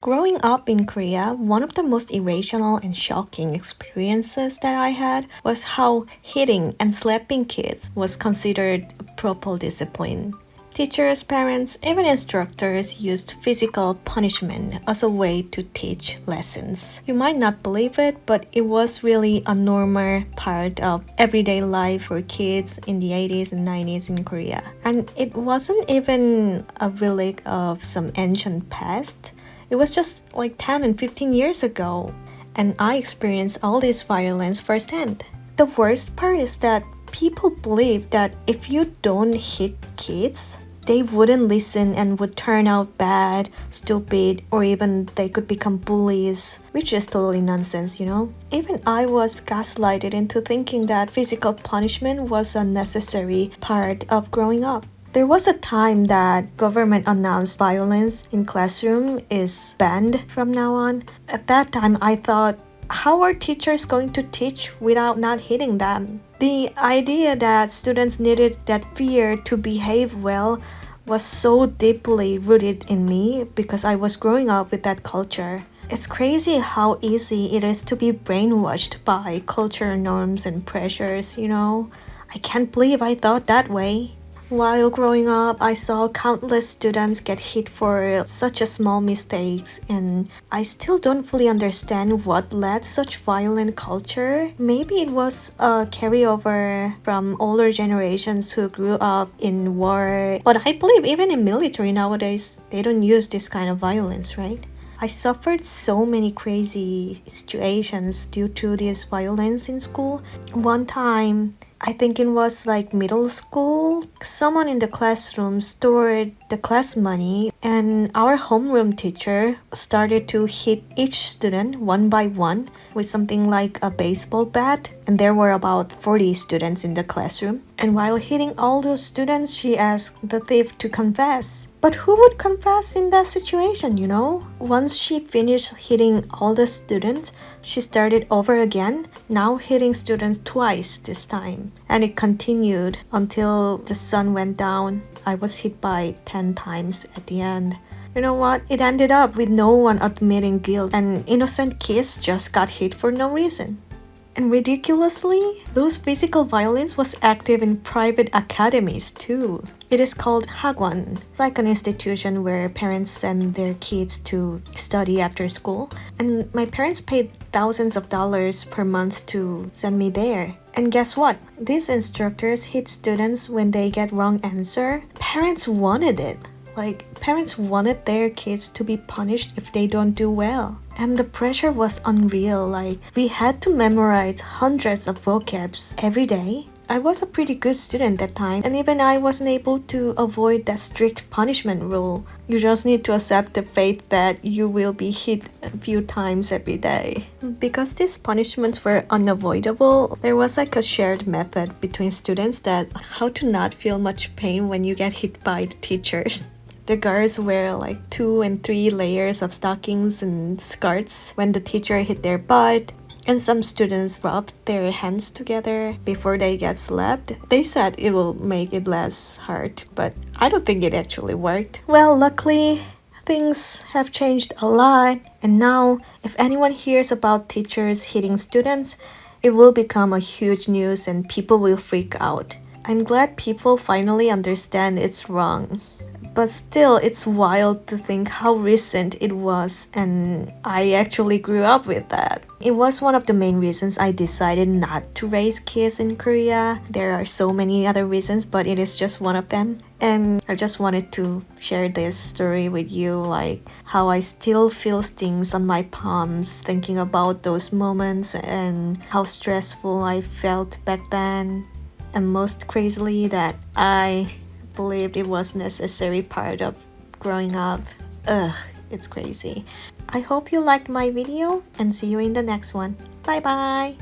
Growing up in Korea, one of the most irrational and shocking experiences that I had was how hitting and slapping kids was considered proper discipline. Teachers, parents, even instructors used physical punishment as a way to teach lessons. You might not believe it, but it was really a normal part of everyday life for kids in the 80s and 90s in Korea. And it wasn't even a relic of some ancient past. It was just like 10 and 15 years ago, and I experienced all this violence firsthand. The worst part is that people believe that if you don't hit kids, they wouldn't listen and would turn out bad, stupid, or even they could become bullies, which is totally nonsense, you know? Even I was gaslighted into thinking that physical punishment was a necessary part of growing up. There was a time that government announced violence in classroom is banned from now on. At that time, I thought, how are teachers going to teach without not hitting them? The idea that students needed that fear to behave well was so deeply rooted in me because I was growing up with that culture. It's crazy how easy it is to be brainwashed by cultural norms and pressures, you know? I can't believe I thought that way. While growing up, I saw countless students get hit for such a small mistakes, and I still don't fully understand what led such violent culture. Maybe it was a carryover from older generations who grew up in war. But I believe even in military nowadays, they don't use this kind of violence, right? I suffered so many crazy situations due to this violence in school. One time, I think it was like middle school, someone in the classroom stored the class money and our homeroom teacher started to hit each student one by one with something like a baseball bat, and there were about 40 students in the classroom. And while hitting all those students, she asked the thief to confess. But who would confess in that situation, you know? Once she finished hitting all the students, she started over again, now hitting students twice this time. And it continued until the sun went down. I was hit by 10 times at the end. You know what? It ended up with no one admitting guilt, and innocent kids just got hit for no reason. And ridiculously, those physical violence was active in private academies too. It is called hagwon, like an institution where parents send their kids to study after school. And my parents paid thousands of dollars per month to send me there. And guess what? These instructors hit students when they get wrong answer. Parents wanted it. Parents wanted their kids to be punished if they don't do well. And the pressure was unreal. We had to memorize hundreds of vocabs every day. I was a pretty good student that time, and even I wasn't able to avoid that strict punishment rule. You just need to accept the fate that you will be hit a few times every day. Because these punishments were unavoidable, there was like a shared method between students that how to not feel much pain when you get hit by the teachers. The girls wear like 2 and 3 layers of stockings and skirts when the teacher hit their butt. And some students rubbed their hands together before they get slapped. They said it will make it less hard, but I don't think it actually worked. Well, luckily, things have changed a lot. And now, if anyone hears about teachers hitting students, it will become a huge news and people will freak out. I'm glad people finally understand it's wrong. But still, it's wild to think how recent it was, and I actually grew up with that. It was one of the main reasons I decided not to raise kids in Korea. There are so many other reasons, but it is just one of them. And I just wanted to share this story with you, like how I still feel stings on my palms thinking about those moments and how stressful I felt back then. And most crazily that I believed it was necessary part of growing up. Ugh, it's crazy. I hope you liked my video and see you in the next one. Bye bye!